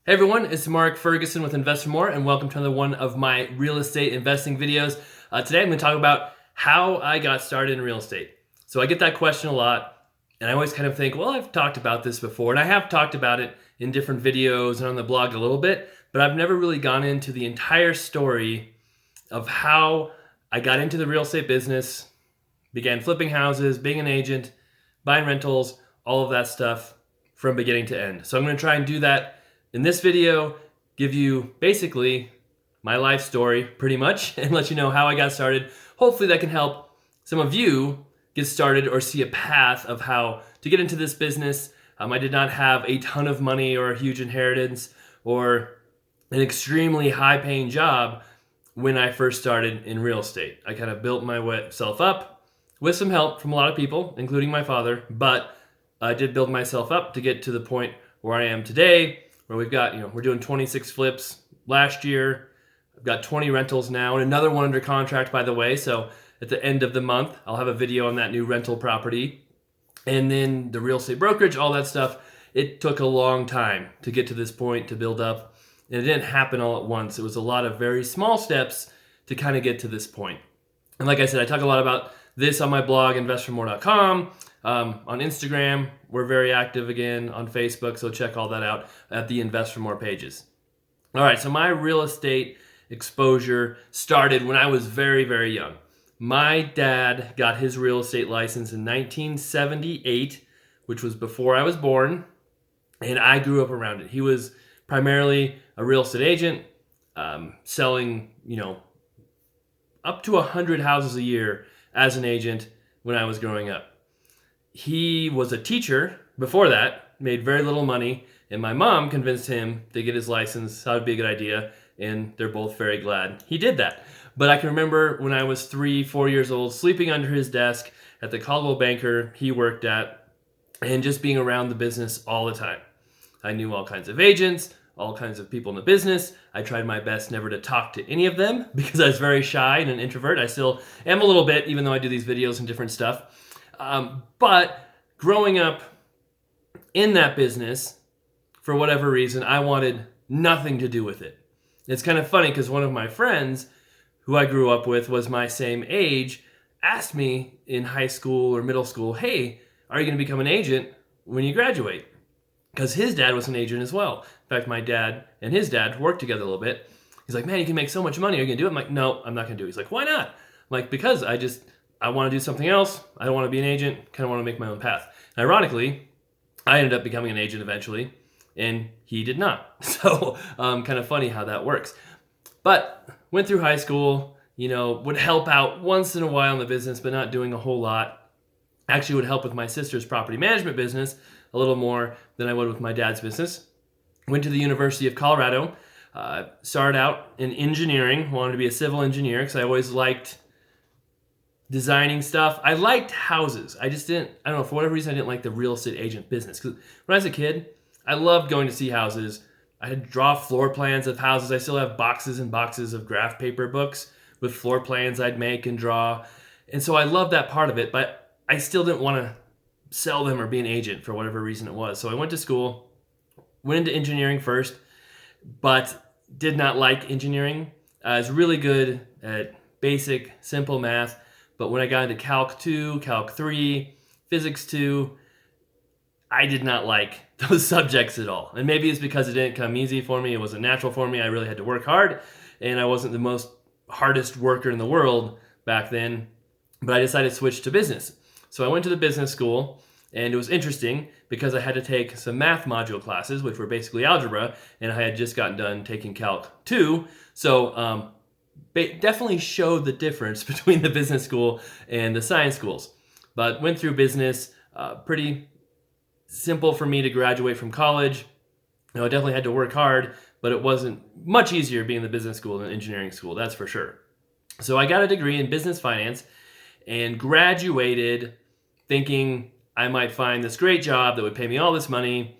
Hey everyone, it's Mark Ferguson with Invest for More, and welcome to another one of my real estate investing videos. Today I'm going to talk about how I got started in real estate. So I get that question a lot, and I always kind of think, well, I've talked about this before, and I have talked about it in different videos and on the blog a little bit, but I've never really gone into the entire story of how I got into the real estate business, began flipping houses, being an agent, buying rentals, all of that stuff from beginning to end. So I'm going to try and do that in this video, give you basically my life story pretty much and let you know how I got started. Hopefully that can help some of you get started or see a path of how to get into this business. I did not have a ton of money or a huge inheritance or an extremely high paying job when I first started in real estate. I kind of built myself up with some help from a lot of people, including my father, but I did build myself up to get to the point where I am today, where we've got, we're doing 26 flips last year. I've got 20 rentals now and another one under contract, by the way. So at the end of the month, I'll have a video on that new rental property. And then the real estate brokerage, all that stuff. It took a long time to get to this point, to build up. And it didn't happen all at once. It was a lot of very small steps to kind of get to this point. And like I said, I talk a lot about this on my blog, investformore.com. On Instagram, we're very active again. On Facebook, so check all that out at the Invest for More pages. All right, so my real estate exposure started when I was very, very young. My dad got his real estate license in 1978, which was before I was born, and I grew up around it. He was primarily a real estate agent, selling, up to 100 houses a year as an agent when I was growing up. He was a teacher before that, made very little money, and my mom convinced him to get his license. That would be a good idea, and they're both very glad he did that. But I can remember when I was 3-4 years old, sleeping under his desk at the Caldwell Banker he worked at, and just being around the business all the time. I knew all kinds of agents, all kinds of people in the business. I tried my best never to talk to any of them because I was very shy and an introvert. I still am a little bit, even though I do these videos and different stuff. But growing up in that business, for whatever reason, I wanted nothing to do with it. It's kind of funny because one of my friends who I grew up with was my same age, asked me in high school or middle school, hey, are you going to become an agent when you graduate? Because his dad was an agent as well. In fact, my dad and his dad worked together a little bit. He's like, man, you can make so much money. Are you going to do it? I'm like, no, I'm not going to do it. He's like, why not? I'm like, because I want to do something else. I don't want to be an agent. Kind of want to make my own path. And ironically, I ended up becoming an agent eventually, and he did not. So kind of funny how that works. But went through high school, would help out once in a while in the business, but not doing a whole lot. Actually would help with my sister's property management business a little more than I would with my dad's business. Went to the University of Colorado, started out in engineering, wanted to be a civil engineer because I always liked designing stuff. I liked houses. I don't know, for whatever reason, I didn't like the real estate agent business. Because when I was a kid, I loved going to see houses. I had to draw floor plans of houses. I still have boxes and boxes of graph paper books with floor plans I'd make and draw. And so I loved that part of it, but I still didn't want to sell them or be an agent for whatever reason it was. So I went to school, went into engineering first, but did not like engineering. I was really good at basic, simple math. But when I got into Calc 2, Calc 3, Physics 2, I did not like those subjects at all. And maybe it's because it didn't come easy for me. It wasn't natural for me. I really had to work hard. And I wasn't the most hardest worker in the world back then. But I decided to switch to business. So I went to the business school. And it was interesting because I had to take some math module classes, which were basically algebra. And I had just gotten done taking Calc 2. So definitely showed the difference between the business school and the science schools. But went through business, pretty simple for me to graduate from college. I definitely had to work hard, but it wasn't much easier being in the business school than engineering school, that's for sure. So I got a degree in business finance and graduated thinking I might find this great job that would pay me all this money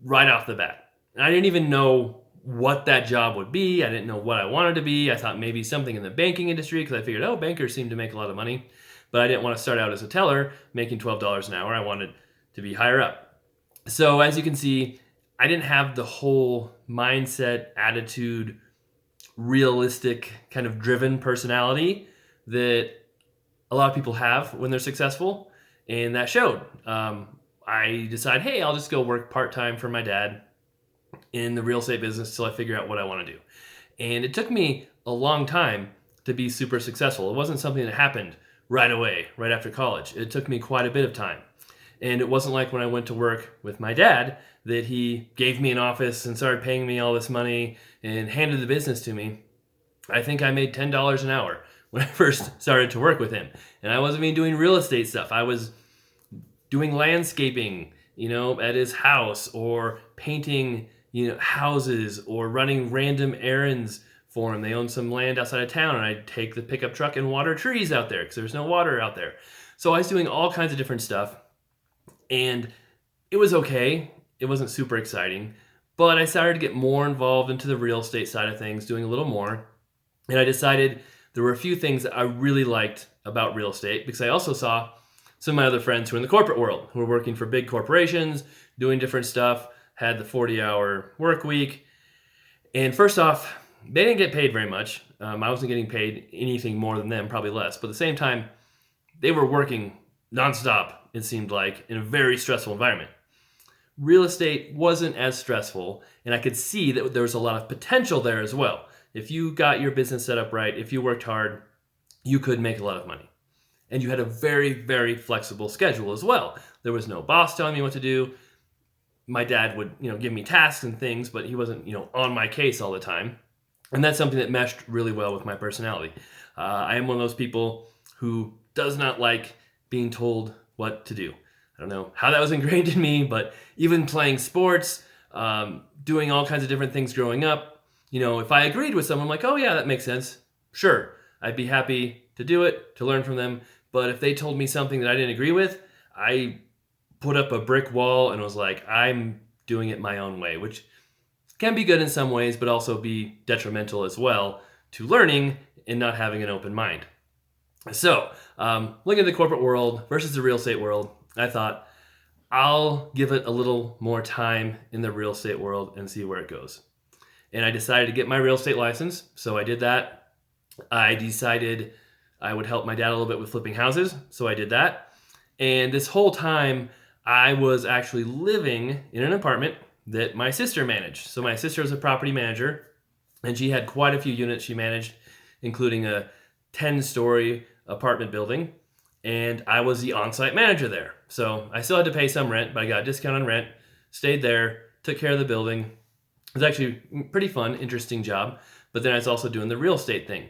right off the bat. And I didn't even know what that job would be. I didn't know what I wanted to be. I thought maybe something in the banking industry because I figured, bankers seem to make a lot of money. But I didn't want to start out as a teller making $12 an hour. I wanted to be higher up. So as you can see, I didn't have the whole mindset, attitude, realistic, kind of driven personality that a lot of people have when they're successful, and that showed. I decided, hey, I'll just go work part time for my dad in the real estate business till I figure out what I want to do. And it took me a long time to be super successful. It wasn't something that happened right away, right after college. It took me quite a bit of time. And it wasn't like when I went to work with my dad that he gave me an office and started paying me all this money and handed the business to me. I think I made $10 an hour when I first started to work with him. And I wasn't even doing real estate stuff. I was doing landscaping, at his house, or painting, houses, or running random errands for him. They owned some land outside of town, and I'd take the pickup truck and water trees out there because there's no water out there. So I was doing all kinds of different stuff, and it was okay. It wasn't super exciting, but I started to get more involved into the real estate side of things, doing a little more. And I decided there were a few things that I really liked about real estate, because I also saw some of my other friends who are in the corporate world, who were working for big corporations, doing different stuff, had the 40-hour work week. And first off, they didn't get paid very much. I wasn't getting paid anything more than them, probably less. But at the same time, they were working nonstop, it seemed like, in a very stressful environment. Real estate wasn't as stressful, and I could see that there was a lot of potential there as well. If you got your business set up right, if you worked hard, you could make a lot of money. And you had a very, very flexible schedule as well. There was no boss telling me what to do. My dad would, give me tasks and things, but he wasn't, on my case all the time. And that's something that meshed really well with my personality. I am one of those people who does not like being told what to do. I don't know how that was ingrained in me, but even playing sports, doing all kinds of different things growing up, if I agreed with someone, like, oh yeah, that makes sense, sure, I'd be happy to do it, to learn from them. But if they told me something that I didn't agree with, I put up a brick wall and was like, I'm doing it my own way, which can be good in some ways, but also be detrimental as well to learning and not having an open mind. So, looking at the corporate world versus the real estate world, I thought I'll give it a little more time in the real estate world and see where it goes. And I decided to get my real estate license, so I did that. I decided I would help my dad a little bit with flipping houses, so I did that. And this whole time, I was actually living in an apartment that my sister managed. So my sister was a property manager, and she had quite a few units she managed, including a 10-story apartment building, and I was the on-site manager there. So I still had to pay some rent, but I got a discount on rent, stayed there, took care of the building. It was actually a pretty fun, interesting job, but then I was also doing the real estate thing.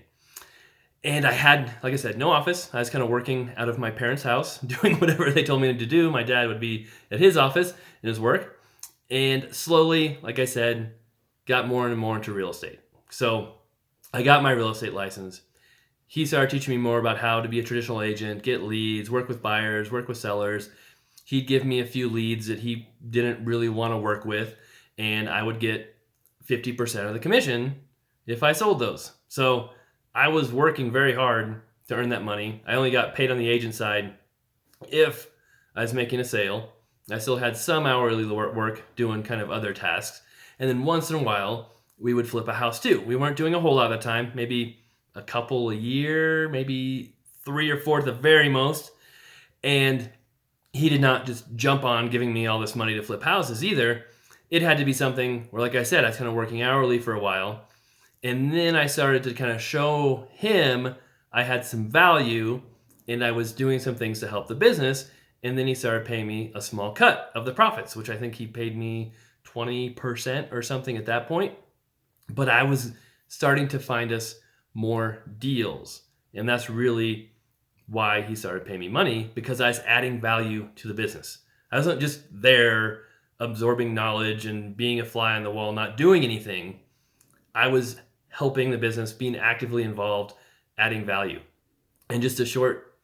And I had, like I said, no office. I was kind of working out of my parents' house, doing whatever they told me to do. My dad would be at his office in his work. And slowly, like I said, got more and more into real estate. So I got my real estate license. He started teaching me more about how to be a traditional agent, get leads, work with buyers, work with sellers. He'd give me a few leads that he didn't really want to work with, and I would get 50% of the commission if I sold those. So I was working very hard to earn that money. I only got paid on the agent side if I was making a sale. I still had some hourly work doing kind of other tasks. And then once in a while, we would flip a house too. We weren't doing a whole lot of the time, maybe a couple a year, maybe 3 or 4 at the very most. And he did not just jump on giving me all this money to flip houses either. It had to be something where, like I said, I was kind of working hourly for a while. And then I started to kind of show him I had some value and I was doing some things to help the business. And then he started paying me a small cut of the profits, which I think he paid me 20% or something at that point. But I was starting to find us more deals. And that's really why he started paying me money, because I was adding value to the business. I wasn't just there absorbing knowledge and being a fly on the wall, not doing anything. I was helping the business, being actively involved, adding value. And just a short,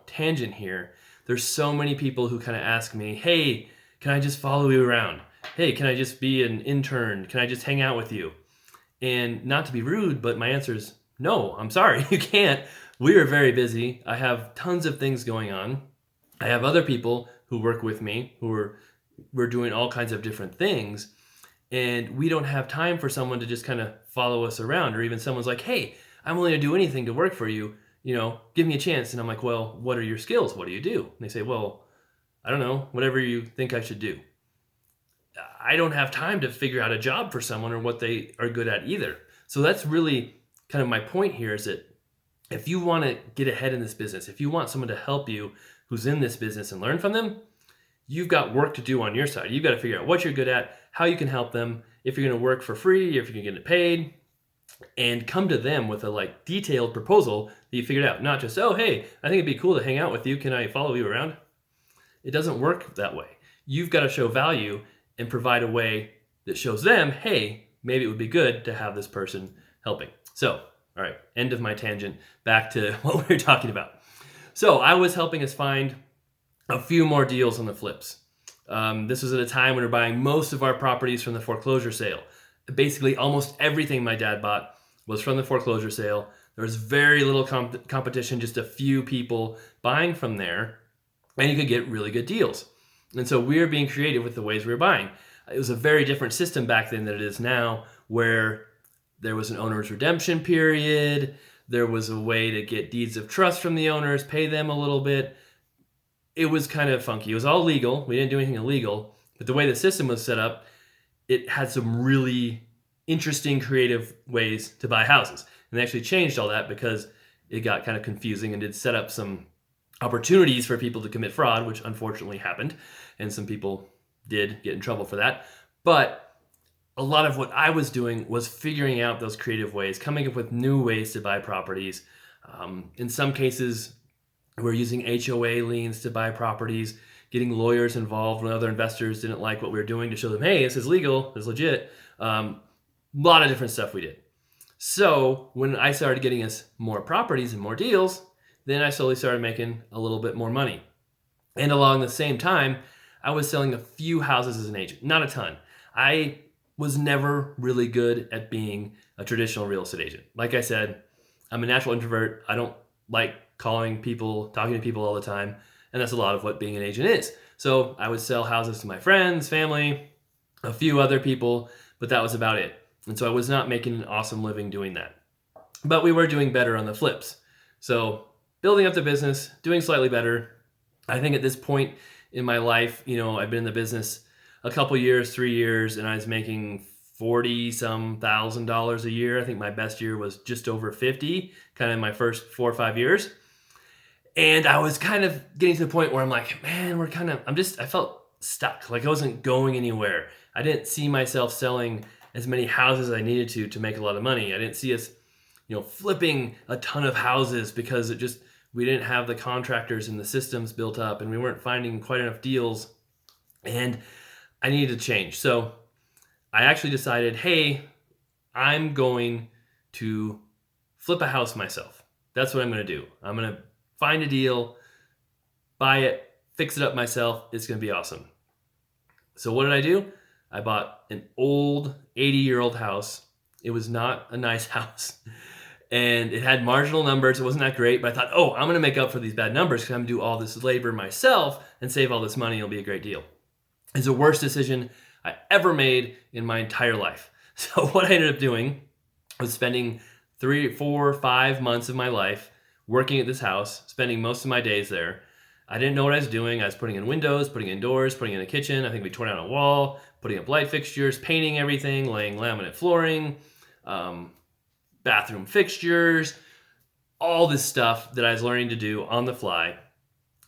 tangent here. There's so many people who kind of ask me, hey, can I just follow you around? Hey, can I just be an intern? Can I just hang out with you? And not to be rude, but my answer is no, I'm sorry, you can't. We are very busy. I have tons of things going on. I have other people who work with me who we're doing all kinds of different things. And we don't have time for someone to just kind of follow us around, or even someone's like, hey, I'm willing to do anything to work for you, give me a chance. And I'm like, well, what are your skills? What do you do? And they say, well, I don't know, whatever you think I should do. I don't have time to figure out a job for someone or what they are good at either. So that's really kind of my point here, is that if you want to get ahead in this business, if you want someone to help you who's in this business and learn from them, you've got work to do on your side. You've got to figure out what you're good at, how you can help them, if you're going to work for free, if you're going to get paid, and come to them with a detailed proposal that you figured out. Not just, oh, hey, I think it'd be cool to hang out with you. Can I follow you around? It doesn't work that way. You've got to show value and provide a way that shows them, hey, maybe it would be good to have this person helping. So, all right, end of my tangent. Back to what we were talking about. So I was helping us find a few more deals on the flips. This was at a time when we were buying most of our properties from the foreclosure sale. Basically, almost everything my dad bought was from the foreclosure sale. There was very little competition, just a few people buying from there, and you could get really good deals. And so we were being creative with the ways we were buying. It was a very different system back then than it is now, where there was an owner's redemption period. There was a way to get deeds of trust from the owners, pay them a little bit. It was kind of funky. It was all legal. We didn't do anything illegal. But the way the system was set up, it had some really interesting, creative ways to buy houses. And they actually changed all that because it got kind of confusing and did set up some opportunities for people to commit fraud, which unfortunately happened. And some people did get in trouble for that. But a lot of what I was doing was figuring out those creative ways, coming up with new ways to buy properties. In some cases, we're using HOA liens to buy properties, getting lawyers involved when other investors didn't like what we were doing to show them, hey, this is legal, this is legit. A lot of different stuff we did. So when I started getting us more properties and more deals, then I slowly started making a little bit more money. And along the same time, I was selling a few houses as an agent, not a ton. I was never really good at being a traditional real estate agent. Like I said, I'm a natural introvert. I don't like calling people, talking to people all the time. And that's a lot of what being an agent is. So I would sell houses to my friends, family, a few other people, but that was about it. And so I was not making an awesome living doing that. But we were doing better on the flips. So building up the business, doing slightly better. I think at this point in my life, I've been in the business a couple years, 3 years, and I was making $40-some thousand a year. I think my best year was just over 50, kind of in my first 4 or 5 years. And I was kind of getting to the point where I'm like, man, I felt stuck. Like I wasn't going anywhere. I didn't see myself selling as many houses as I needed to make a lot of money. I didn't see us, flipping a ton of houses because we didn't have the contractors and the systems built up, and we weren't finding quite enough deals, and I needed to change. So I actually decided, hey, I'm going to flip a house myself. That's what I'm going to do. I'm going to find a deal, buy it, fix it up myself. It's going to be awesome. So what did I do? I bought an old 80-year-old house. It was not a nice house. And it had marginal numbers. It wasn't that great, but I thought, I'm going to make up for these bad numbers because I'm going to do all this labor myself and save all this money. It'll be a great deal. It's the worst decision I ever made in my entire life. So what I ended up doing was spending 3, 4, 5 months of my life working at this house, spending most of my days there. I didn't know what I was doing. I was putting in windows, putting in doors, putting in a kitchen. I think we tore down a wall, putting up light fixtures, painting everything, laying laminate flooring, bathroom fixtures, all this stuff that I was learning to do on the fly.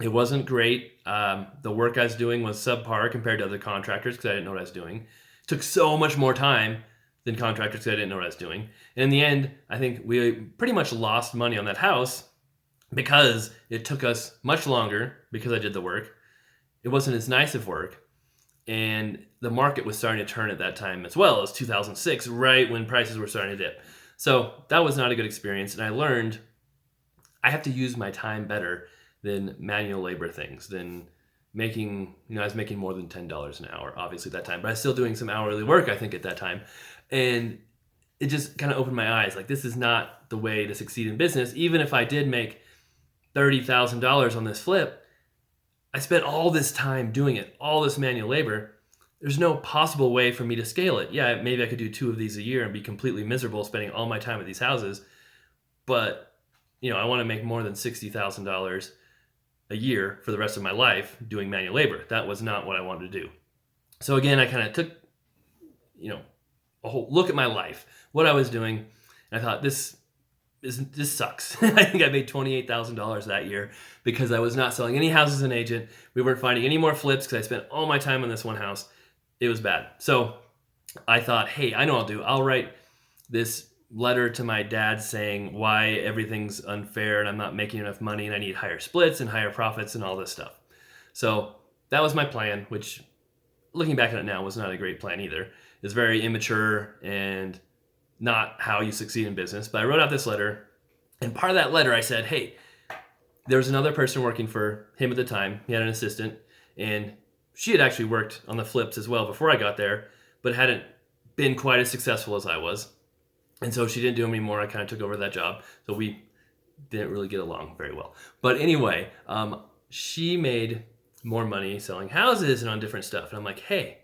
It wasn't great. The work I was doing was subpar compared to other contractors because I didn't know what I was doing. It took so much more time than contractors because I didn't know what I was doing. And in the end, I think we pretty much lost money on that house because it took us much longer because I did the work. It wasn't as nice of work. And the market was starting to turn at that time as well. It was 2006, right when prices were starting to dip. So that was not a good experience. And I learned I have to use my time better than manual labor things, than making, I was making more than $10 an hour, obviously at that time, but I was still doing some hourly work, I think, at that time. And it just kind of opened my eyes. Like, this is not the way to succeed in business. Even if I did make $30,000 on this flip, I spent all this time doing it, all this manual labor. there's no possible way for me to scale it. Yeah, maybe I could do 2 of these a year and be completely miserable spending all my time at these houses, but I want to make more than $60,000 a year for the rest of my life doing manual labor. That was not what I wanted to do. So again, I kind of took, a whole look at my life, what I was doing, and I thought this sucks. I think I made $28,000 that year because I was not selling any houses as an agent. We weren't finding any more flips because I spent all my time on this one house. It was bad. So I thought, hey, I know what I'll do. I'll write this letter to my dad saying why everything's unfair and I'm not making enough money and I need higher splits and higher profits and all this stuff. So that was my plan, which looking back on it now was not a great plan either. It's very immature and not how you succeed in business. But I wrote out this letter, and part of that letter I said, hey, there was another person working for him at the time. He had an assistant, and she had actually worked on the flips as well before I got there, but hadn't been quite as successful as I was. And so she didn't do them anymore. I kind of took over that job. So we didn't really get along very well. But anyway, she made more money selling houses and on different stuff. And I'm like, hey,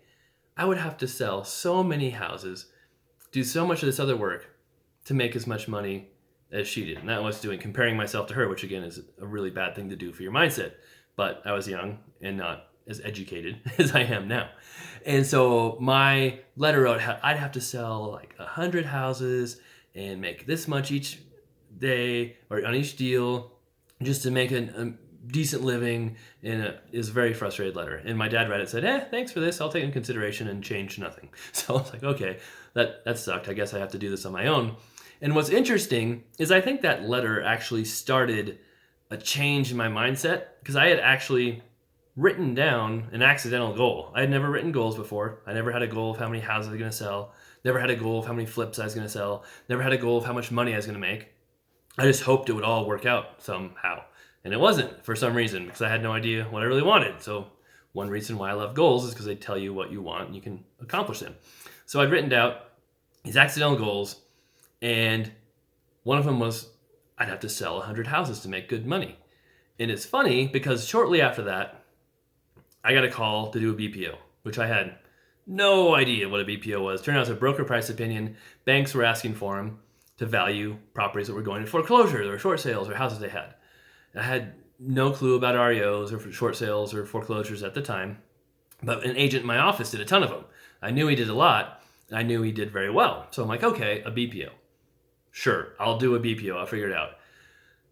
I would have to sell so many houses, do so much of this other work to make as much money as she did. And that was comparing myself to her, which again is a really bad thing to do for your mindset. But I was young and not as educated as I am now. And so my letter wrote, I'd have to sell like 100 houses and make this much each day or on each deal just to make a decent living. And is a very frustrated letter. And my dad read it and said, thanks for this. I'll take it in consideration, and change nothing. So I was like, okay, that sucked. I guess I have to do this on my own. And what's interesting is I think that letter actually started a change in my mindset, because I had actually written down an accidental goal. I had never written goals before. I never had a goal of how many houses I was going to sell. Never had a goal of how many flips I was going to sell. Never had a goal of how much money I was going to make. I just hoped it would all work out somehow. And it wasn't, for some reason, because I had no idea what I really wanted. So one reason why I love goals is because they tell you what you want and you can accomplish them. So I'd written down these accidental goals, and one of them was I'd have to sell 100 houses to make good money. And it's funny because shortly after that, I got a call to do a BPO, which I had no idea what a BPO was. Turned out it's a broker price opinion. Banks were asking for them to value properties that were going to foreclosure or short sales or houses they had. I had no clue about REOs or short sales or foreclosures at the time, but an agent in my office did a ton of them. I knew he did a lot, and I knew he did very well. So I'm like, okay, a BPO. Sure, I'll do a BPO. I'll figure it out.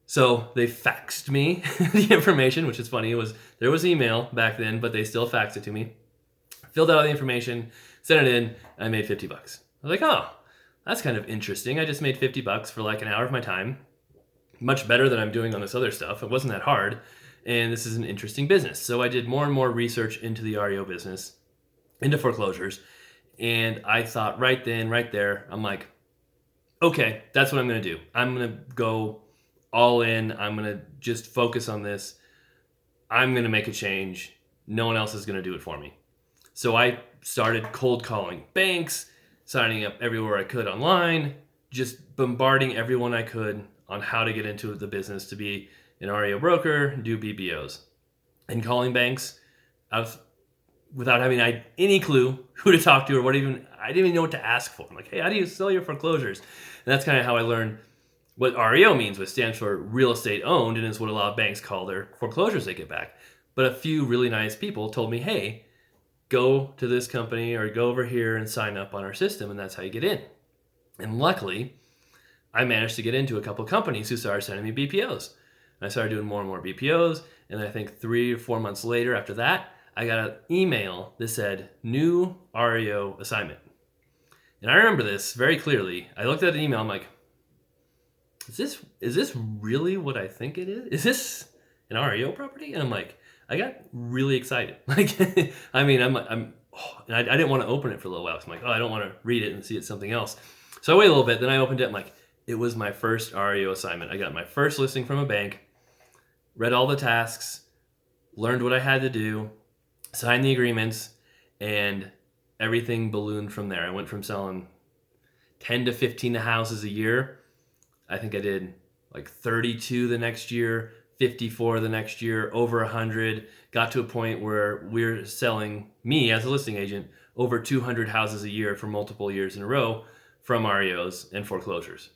So they faxed me the information, which is funny. There was email back then, but they still faxed it to me. Filled out all the information, sent it in, and I made $50. I was like, oh, that's kind of interesting. I just made $50 for like an hour of my time. Much better than I'm doing on this other stuff. It wasn't that hard, and this is an interesting business. So I did more and more research into the REO business, into foreclosures, and I thought right then, right there, I'm like, okay, that's what I'm going to do. I'm going to go all in. I'm going to just focus on this. I'm going to make a change. No one else is going to do it for me. So I started cold calling banks, signing up everywhere I could online, just bombarding everyone I could on how to get into the business to be an REO broker, do BPOs. And calling banks without having any clue who to talk to or I didn't even know what to ask for. I'm like, hey, how do you sell your foreclosures? And that's kind of how I learned what REO means, which stands for real estate owned, and is what a lot of banks call their foreclosures they get back. But a few really nice people told me, hey, go to this company or go over here and sign up on our system, and that's how you get in. And luckily, I managed to get into a couple companies who started sending me BPOs. And I started doing more and more BPOs, and I think 3 or 4 months later after that, I got an email that said, new REO assignment. And I remember this very clearly. I looked at the email, I'm like, is this really what I think it is? Is this an REO property? And I'm like, I got really excited. Like, I mean, and I didn't want to open it for a little while. So I'm like, I don't want to read it and see it's something else. So I waited a little bit, then I opened it, I'm like, it was my first REO assignment. I got my first listing from a bank, read all the tasks, learned what I had to do, signed the agreements, and everything ballooned from there. I went from selling 10 to 15 houses a year. I think I did like 32 the next year, 54 the next year, over 100, got to a point where we're selling, me as a listing agent, over 200 houses a year for multiple years in a row from REOs and foreclosures.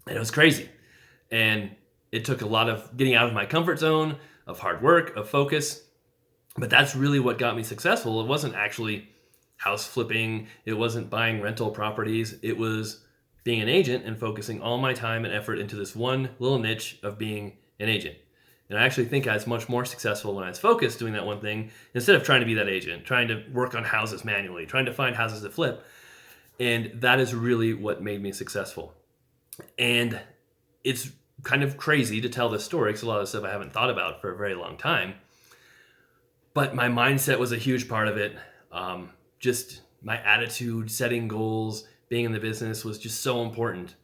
And it was crazy. And it took a lot of getting out of my comfort zone, of hard work, of focus. But that's really what got me successful. It wasn't actually house flipping. It wasn't buying rental properties. It was being an agent and focusing all my time and effort into this one little niche of being an agent. And I actually think I was much more successful when I was focused doing that one thing instead of trying to be that agent, trying to work on houses manually, trying to find houses to flip. And that is really what made me successful. And it's kind of crazy to tell this story because a lot of stuff I haven't thought about for a very long time. But my mindset was a huge part of it. Just my attitude, setting goals, being in the business was just so important.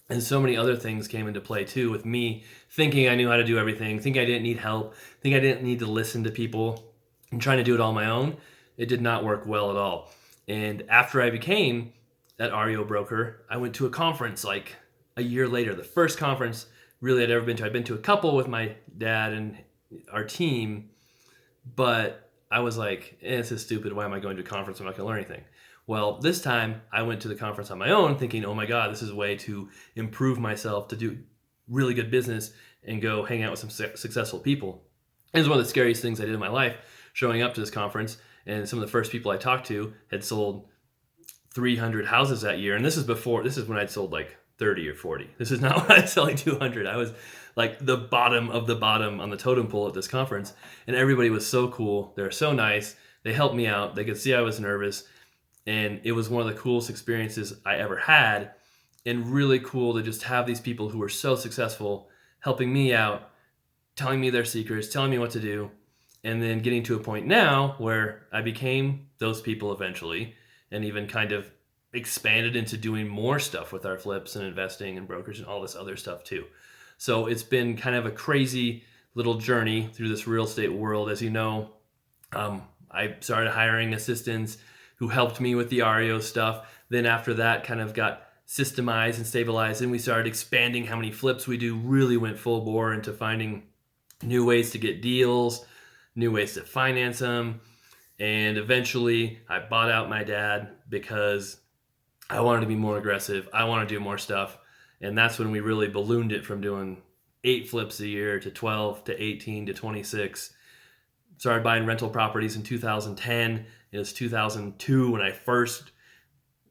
And so many other things came into play too, with me thinking I knew how to do everything, thinking I didn't need help, thinking I didn't need to listen to people, and trying to do it all on my own. It did not work well at all. And after I became that REO broker, I went to a conference like a year later, the first conference really I'd ever been to. I'd been to a couple with my dad and our team, but I was like, this is stupid. Why am I going to a conference? I'm not going to learn anything. Well, this time I went to the conference on my own thinking, oh my God, this is a way to improve myself, to do really good business and go hang out with some successful people. It was one of the scariest things I did in my life, showing up to this conference, and some of the first people I talked to had sold 300 houses that year. And this is when I'd sold like 30 or 40. This is not when I was selling 200. I was like the bottom of the bottom on the totem pole at this conference. And everybody was so cool. They were so nice. They helped me out. They could see I was nervous. And it was one of the coolest experiences I ever had. And really cool to just have these people who were so successful helping me out, telling me their secrets, telling me what to do. And then getting to a point now where I became those people eventually, and even kind of expanded into doing more stuff with our flips and investing and brokerage and all this other stuff too. So it's been kind of a crazy little journey through this real estate world. As you know, I started hiring assistants who helped me with the REO stuff. Then after that kind of got systemized and stabilized, and we started expanding how many flips we do, really went full bore into finding new ways to get deals, new ways to finance them. And eventually I bought out my dad because I wanted to be more aggressive. I want to do more stuff. And that's when we really ballooned it from doing 8 flips a year to 12 to 18 to 26. Started buying rental properties in 2010. It was 2002 when I first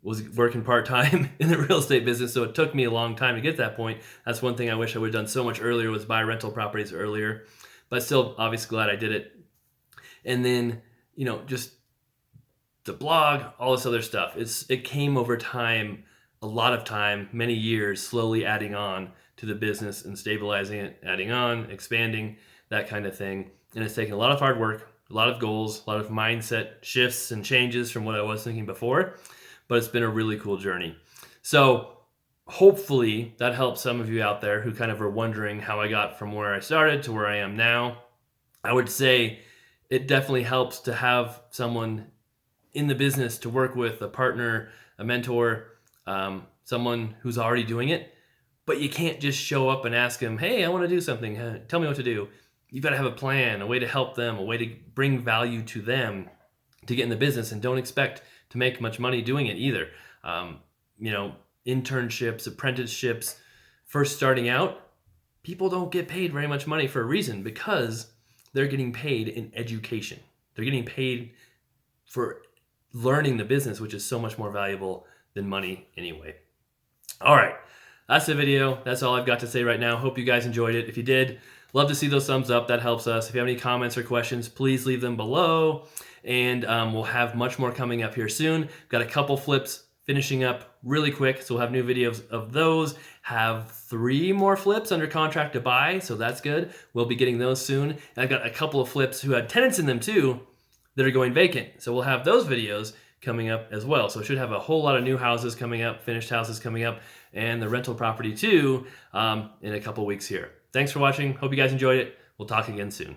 was working part-time in the real estate business. So it took me a long time to get to that point. That's one thing I wish I would have done so much earlier, was buy rental properties earlier. But still, obviously glad I did it. And then, just the blog, all this other stuff. It came over time, a lot of time, many years, slowly adding on to the business and stabilizing it, adding on, expanding, that kind of thing. And it's taken a lot of hard work, a lot of goals, a lot of mindset shifts and changes from what I was thinking before. But it's been a really cool journey. So hopefully that helps some of you out there who kind of are wondering how I got from where I started to where I am now. I would say it definitely helps to have someone in the business to work with, a partner, a mentor, someone who's already doing it. But you can't just show up and ask them, hey, I want to do something. Tell me what to do. You've got to have a plan, a way to help them, a way to bring value to them to get in the business, and don't expect to make much money doing it either. Internships, apprenticeships, first starting out, people don't get paid very much money for a reason, because they're getting paid in education. They're getting paid for learning the business, which is so much more valuable than money anyway. All right, that's the video. That's all I've got to say right now. Hope you guys enjoyed it. If you did, love to see those thumbs up. That helps us. If you have any comments or questions, please leave them below. And we'll have much more coming up here soon. Got a couple flips finishing up really quick, so we'll have new videos of those. Have 3 more flips under contract to buy, so that's good. We'll be getting those soon. And I've got a couple of flips who had tenants in them too that are going vacant, so we'll have those videos coming up as well. So should have a whole lot of new houses coming up, finished houses coming up, and the rental property too in a couple weeks here. Thanks for watching. Hope you guys enjoyed it. We'll talk again soon.